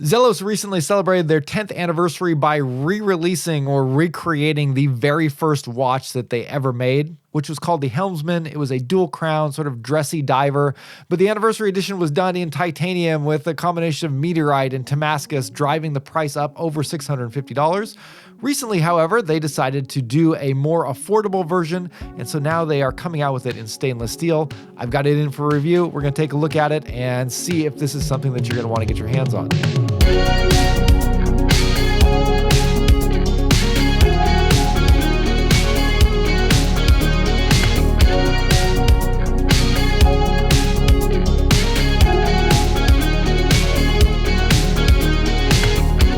Zelos recently celebrated their 10th anniversary by re-releasing or recreating the very first watch that they ever made, which was called the Helmsman. It was a dual crown, sort of dressy diver, but the anniversary edition was done in titanium with a combination of meteorite and Damascus, driving the price up over $650. Recently, however, they decided to do a more affordable version, and so now they are coming out with it in stainless steel. I've got it in for review. We're going to take a look at it and see if this is something that you're going to want to get your hands on.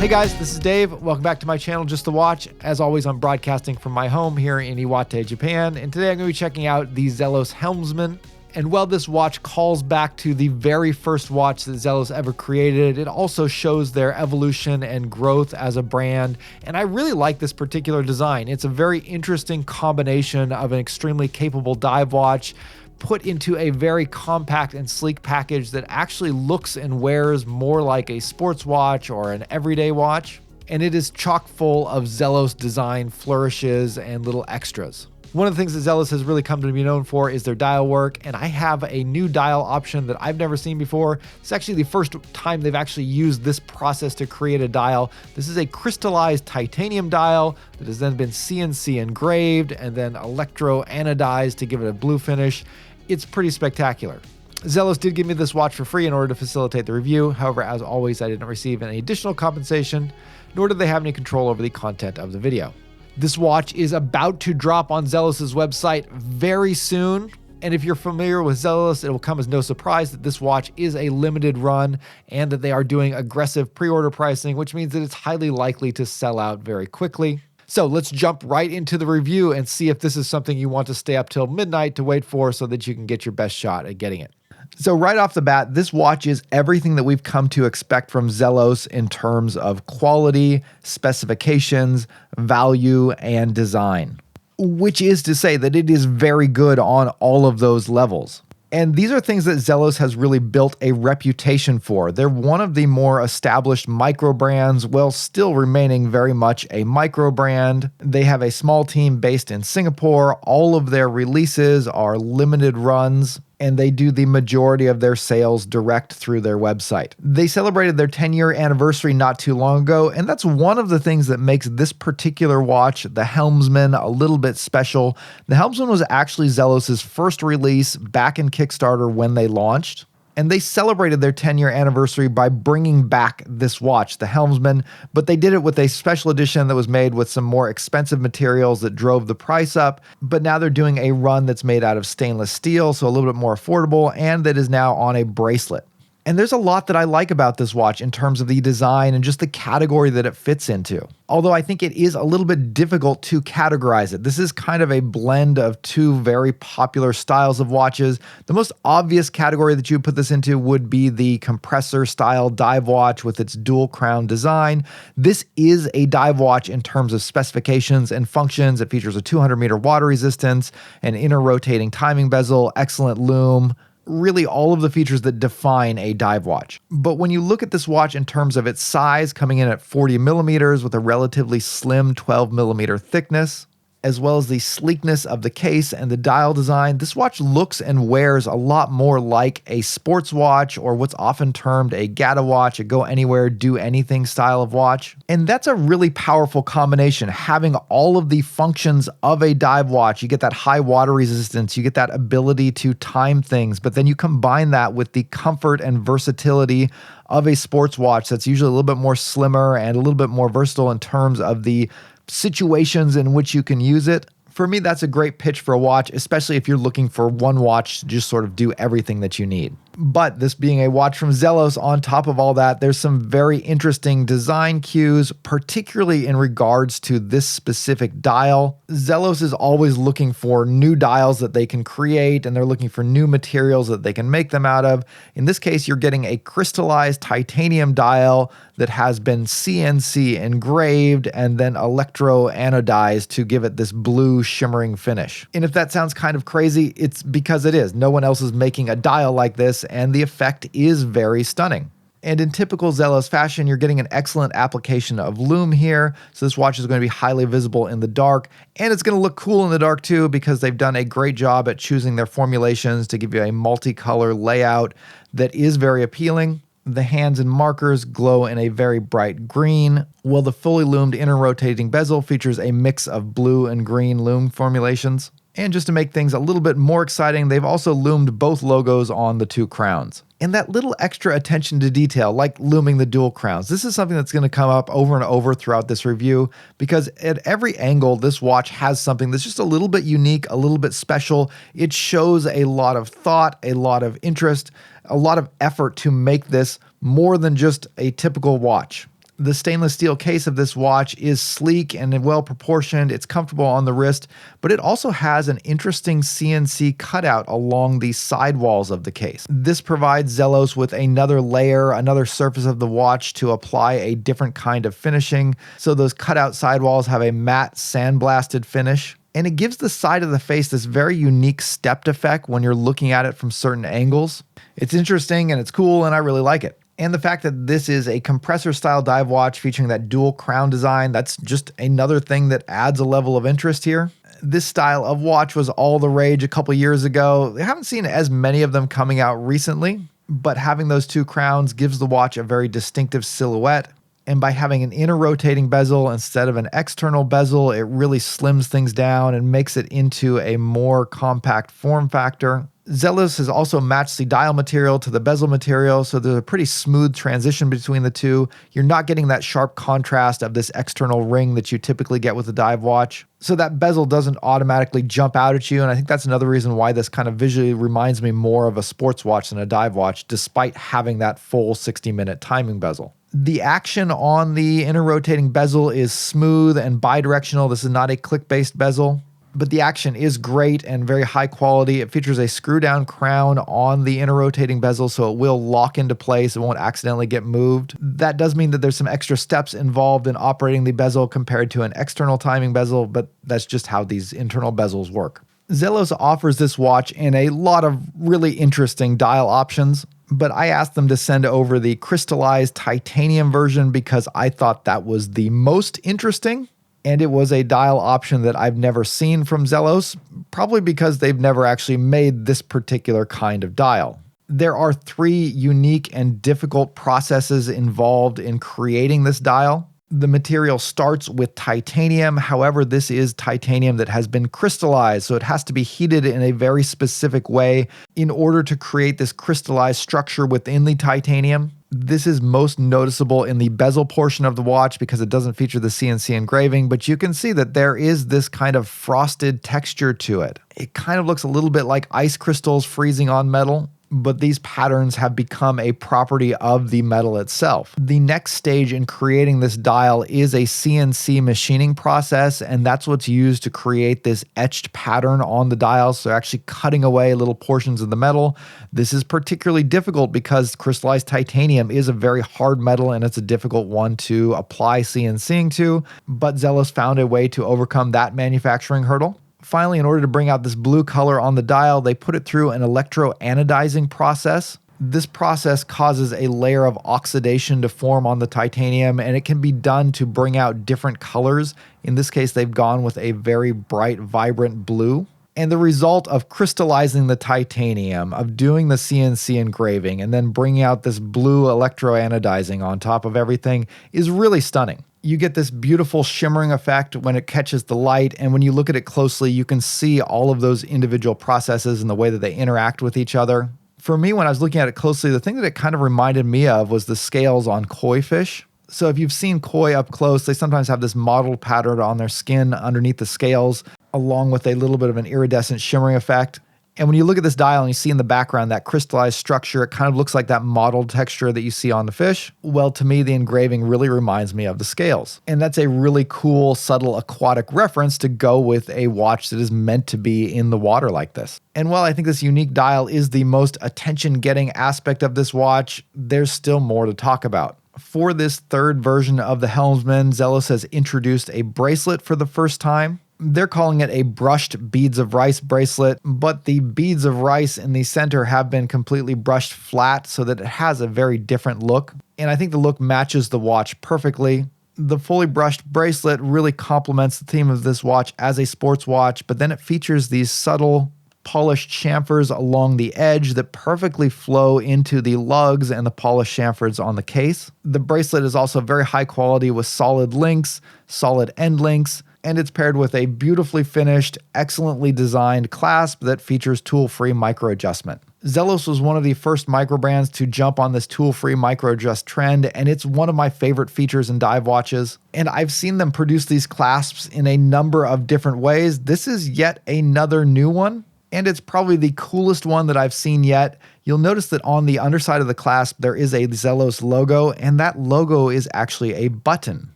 Hey guys, this is Dave. Welcome back to my channel, Just the Watch. As always, I'm broadcasting from my home here in Iwate, Japan, and today I'm going to be checking out the Zelos Helmsman. And while this watch calls back to the very first watch that Zelos ever created, it also shows their evolution and growth as a brand. And I really like this particular design. It's a very interesting combination of an extremely capable dive watch put into a very compact and sleek package that actually looks and wears more like a sports watch or an everyday watch. And it is chock full of Zelos design flourishes and little extras. One of the things that Zelos has really come to be known for is their dial work, and I have a new dial option that I've never seen before. It's actually the first time they've actually used this process to create a dial. This is a crystallized titanium dial that has then been CNC engraved and then electro-anodized to give it a blue finish. It's pretty spectacular. Zelos did give me this watch for free in order to facilitate the review. However, as always, I didn't receive any additional compensation, nor did they have any control over the content of the video. This watch is about to drop on Zelos' website very soon. And if you're familiar with Zelos, it will come as no surprise that this watch is a limited run and that they are doing aggressive pre-order pricing, which means that it's highly likely to sell out very quickly. So let's jump right into the review and see if this is something you want to stay up till midnight to wait for so that you can get your best shot at getting it. So right off the bat, this watch is everything that we've come to expect from Zelos in terms of quality, specifications, value, and design, which is to say that it is very good on all of those levels. And these are things that Zelos has really built a reputation for. They're one of the more established micro brands while still remaining very much a micro brand. They have a small team based in Singapore. All of their releases are limited runs, and they do the majority of their sales direct through their website. They celebrated their 10-year anniversary not too long ago, and that's one of the things that makes this particular watch, the Helmsman, a little bit special. The Helmsman was actually Zelos' first release back in Kickstarter when they launched, and they celebrated their 10-year anniversary by bringing back this watch, the Helmsman, but they did it with a special edition that was made with some more expensive materials that drove the price up, but now they're doing a run that's made out of stainless steel, so a little bit more affordable, and that is now on a bracelet. And there's a lot that I like about this watch in terms of the design and just the category that it fits into. Although I think it is a little bit difficult to categorize it. This is kind of a blend of two very popular styles of watches. The most obvious category that you would put this into would be the compressor style dive watch with its dual crown design. This is a dive watch in terms of specifications and functions. It features a 200-meter water resistance, an inner rotating timing bezel, excellent LUME, really all of the features that define a dive watch. But when you look at this watch in terms of its size, coming in at 40 millimeters with a relatively slim 12 millimeter thickness, as well as the sleekness of the case and the dial design, this watch looks and wears a lot more like a sports watch or what's often termed a gata watch, a go anywhere, do anything style of watch. And that's a really powerful combination, having all of the functions of a dive watch. You get that high water resistance, you get that ability to time things, but then you combine that with the comfort and versatility of a sports watch that's usually a little bit more slimmer and a little bit more versatile in terms of the situations in which you can use it. For me, that's a great pitch for a watch, especially if you're looking for one watch to just sort of do everything that you need. But this being a watch from Zelos, on top of all that, there's some very interesting design cues, particularly in regards to this specific dial. Zelos is always looking for new dials that they can create, and they're looking for new materials that they can make them out of. In this case, you're getting a crystallized titanium dial that has been CNC engraved and then electro-anodized to give it this blue shimmering finish. And if that sounds kind of crazy, it's because it is. No one else is making a dial like this, and the effect is very stunning. And in typical Zelos fashion, you're getting an excellent application of LUME here. So this watch is going to be highly visible in the dark, and it's going to look cool in the dark too, because they've done a great job at choosing their formulations to give you a multicolor layout that is very appealing. The hands and markers glow in a very bright green, while the fully lumed inner rotating bezel features a mix of blue and green lume formulations. And just to make things a little bit more exciting, they've also lumed both logos on the two crowns. And that little extra attention to detail, like looming the dual crowns, this is something that's going to come up over and over throughout this review, because at every angle, this watch has something that's just a little bit unique, a little bit special. It shows a lot of thought, a lot of interest, a lot of effort to make this more than just a typical watch. The stainless steel case of this watch is sleek and well proportioned. It's comfortable on the wrist, but it also has an interesting CNC cutout along the sidewalls of the case. This provides Zelos with another layer, another surface of the watch to apply a different kind of finishing. So those cutout sidewalls have a matte sandblasted finish. And it gives the side of the face this very unique stepped effect when you're looking at it from certain angles. It's interesting and it's cool, and I really like it. And the fact that this is a compressor style dive watch featuring that dual crown design, that's just another thing that adds a level of interest here. This style of watch was all the rage a couple years ago. I haven't seen as many of them coming out recently, but having those two crowns gives the watch a very distinctive silhouette. And by having an inner rotating bezel instead of an external bezel, it really slims things down and makes it into a more compact form factor. Zelos has also matched the dial material to the bezel material, so there's a pretty smooth transition between the two. You're not getting that sharp contrast of this external ring that you typically get with a dive watch. So that bezel doesn't automatically jump out at you, and I think that's another reason why this kind of visually reminds me more of a sports watch than a dive watch, despite having that full 60-minute timing bezel. The action on the inner rotating bezel is smooth and bidirectional. This is not a click-based bezel, but the action is great and very high quality. It features a screw-down crown on the inner rotating bezel, so it will lock into place. It won't accidentally get moved. That does mean that there's some extra steps involved in operating the bezel compared to an external timing bezel, but that's just how these internal bezels work. Zelos offers this watch in a lot of really interesting dial options, but I asked them to send over the crystallized titanium version because I thought that was the most interesting. And it was a dial option that I've never seen from Zelos, probably because they've never actually made this particular kind of dial. There are 3 unique and difficult processes involved in creating this dial. The material starts with titanium. However, this is titanium that has been crystallized, so it has to be heated in a very specific way in order to create this crystallized structure within the titanium. This is most noticeable in the bezel portion of the watch because it doesn't feature the CNC engraving, but you can see that there is this kind of frosted texture to it. It kind of looks a little bit like ice crystals freezing on metal, but these patterns have become a property of the metal itself. The next stage in creating this dial is a CNC machining process, and that's what's used to create this etched pattern on the dial, so actually cutting away little portions of the metal. This is particularly difficult because crystallized titanium is a very hard metal and it's a difficult one to apply CNCing to, but Zelos found a way to overcome that manufacturing hurdle. Finally, in order to bring out this blue color on the dial, they put it through an electroanodizing process. This process causes a layer of oxidation to form on the titanium, and it can be done to bring out different colors. In this case, they've gone with a very bright, vibrant blue. And the result of crystallizing the titanium, of doing the CNC engraving, and then bringing out this blue electroanodizing on top of everything is really stunning. You get this beautiful shimmering effect when it catches the light, and when you look at it closely, you can see all of those individual processes and the way that they interact with each other. For me, when I was looking at it closely, the thing that it kind of reminded me of was the scales on koi fish. So if you've seen koi up close, they sometimes have this mottled pattern on their skin underneath the scales, along with a little bit of an iridescent shimmering effect. And when you look at this dial and you see in the background that crystallized structure, it kind of looks like that mottled texture that you see on the fish. Well, to me, the engraving really reminds me of the scales. And that's a really cool, subtle aquatic reference to go with a watch that is meant to be in the water like this. And while I think this unique dial is the most attention-getting aspect of this watch, there's still more to talk about. For this third version of the Helmsman, Zelos has introduced a bracelet for the first time. They're calling it a brushed beads of rice bracelet, but the beads of rice in the center have been completely brushed flat so that it has a very different look. And I think the look matches the watch perfectly. The fully brushed bracelet really complements the theme of this watch as a sports watch, but then it features these subtle polished chamfers along the edge that perfectly flow into the lugs and the polished chamfers on the case. The bracelet is also very high quality with solid links, solid end links, and it's paired with a beautifully finished, excellently designed clasp that features tool-free micro adjustment. Zelos was one of the first micro brands to jump on this tool-free micro adjust trend, and it's one of my favorite features in dive watches. And I've seen them produce these clasps in a number of different ways. This is yet another new one, and it's probably the coolest one that I've seen yet. You'll notice that on the underside of the clasp, there is a Zelos logo, and that logo is actually a button.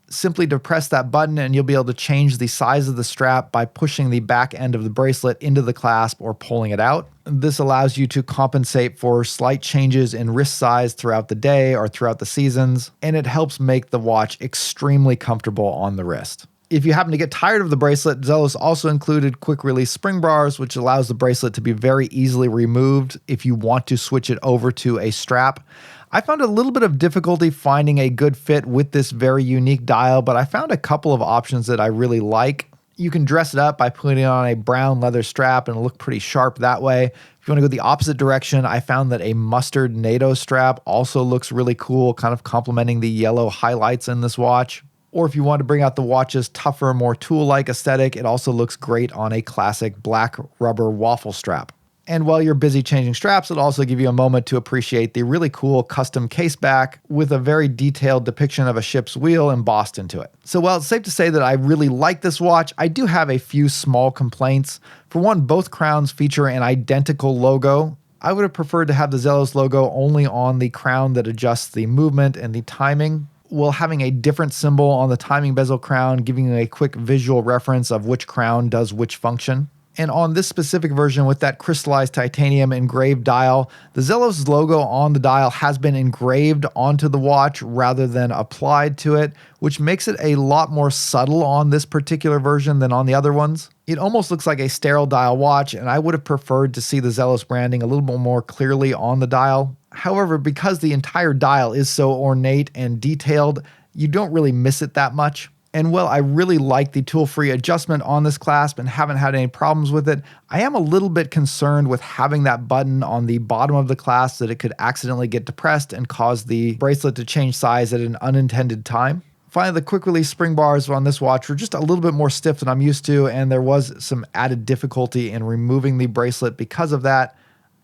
Simply depress that button and you'll be able to change the size of the strap by pushing the back end of the bracelet into the clasp or pulling it out. This allows you to compensate for slight changes in wrist size throughout the day or throughout the seasons, and it helps make the watch extremely comfortable on the wrist. If you happen to get tired of the bracelet, Zelos also included quick release spring bars, which allows the bracelet to be very easily removed if you want to switch it over to a strap. I found a little bit of difficulty finding a good fit with this very unique dial, but I found a couple of options that I really like. You can dress it up by putting it on a brown leather strap and it'll look pretty sharp that way. If you want to go the opposite direction, I found that a mustard NATO strap also looks really cool, kind of complementing the yellow highlights in this watch. Or if you want to bring out the watch's tougher, more tool-like aesthetic, it also looks great on a classic black rubber waffle strap. And while you're busy changing straps, it'll also give you a moment to appreciate the really cool custom case back with a very detailed depiction of a ship's wheel embossed into it. So while it's safe to say that I really like this watch, I do have a few small complaints. For one, both crowns feature an identical logo. I would have preferred to have the Zelos logo only on the crown that adjusts the movement and the timing, while having a different symbol on the timing bezel crown, giving you a quick visual reference of which crown does which function. And on this specific version with that crystallized titanium engraved dial, the Zelos logo on the dial has been engraved onto the watch rather than applied to it, which makes it a lot more subtle on this particular version than on the other ones. It almost looks like a sterile dial watch, and I would have preferred to see the Zelos branding a little bit more clearly on the dial. However, because the entire dial is so ornate and detailed, you don't really miss it that much. And while I really like the tool-free adjustment on this clasp and haven't had any problems with it, I am a little bit concerned with having that button on the bottom of the clasp that it could accidentally get depressed and cause the bracelet to change size at an unintended time. Finally, the quick release spring bars on this watch were just a little bit more stiff than I'm used to, and there was some added difficulty in removing the bracelet because of that.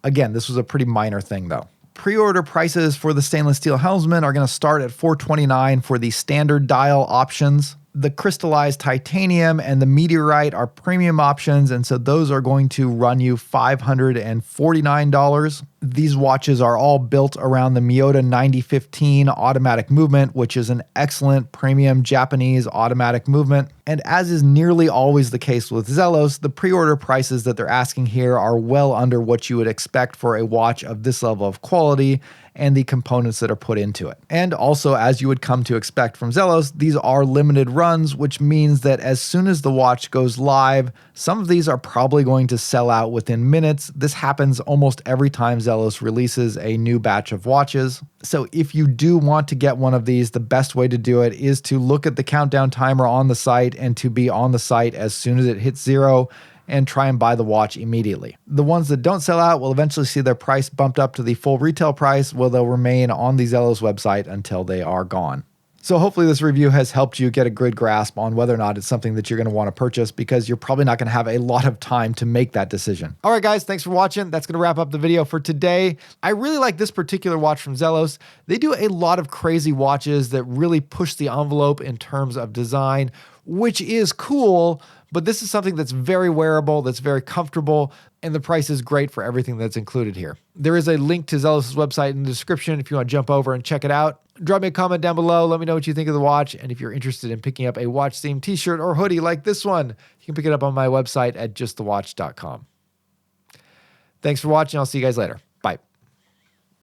Again, this was a pretty minor thing though. Pre-order prices for the stainless steel Helmsman are going to start at $429 for the standard dial options. The crystallized titanium and the meteorite are premium options, and so those are going to run you $549. These watches are all built around the Miyota 9015 automatic movement, which is an excellent premium Japanese automatic movement. And as is nearly always the case with Zelos, the pre-order prices that they're asking here are well under what you would expect for a watch of this level of quality and the components that are put into it. And also, as you would come to expect from Zelos, these are limited runs, which means that as soon as the watch goes live, some of these are probably going to sell out within minutes. This happens almost every time Zelos releases a new batch of watches. So if you do want to get one of these, the best way to do it is to look at the countdown timer on the site and to be on the site as soon as it hits 0 and try and buy the watch immediately. The ones that don't sell out will eventually see their price bumped up to the full retail price, where they'll remain on the Zelos website until they are gone. So hopefully this review has helped you get a good grasp on whether or not it's something that you're going to want to purchase, because you're probably not going to have a lot of time to make that decision. All right, guys, thanks for watching. That's going to wrap up the video for today. I really like this particular watch from Zelos. They do a lot of crazy watches that really push the envelope in terms of design, which is cool, but this is something that's very wearable, that's very comfortable, and the price is great for everything that's included here. There is a link to Zelos' website in the description if you want to jump over and check it out. Drop me a comment down below. Let me know what you think of the watch. And if you're interested in picking up a watch-themed t-shirt or hoodie like this one, you can pick it up on my website at justthewatch.com. Thanks for watching. I'll see you guys later.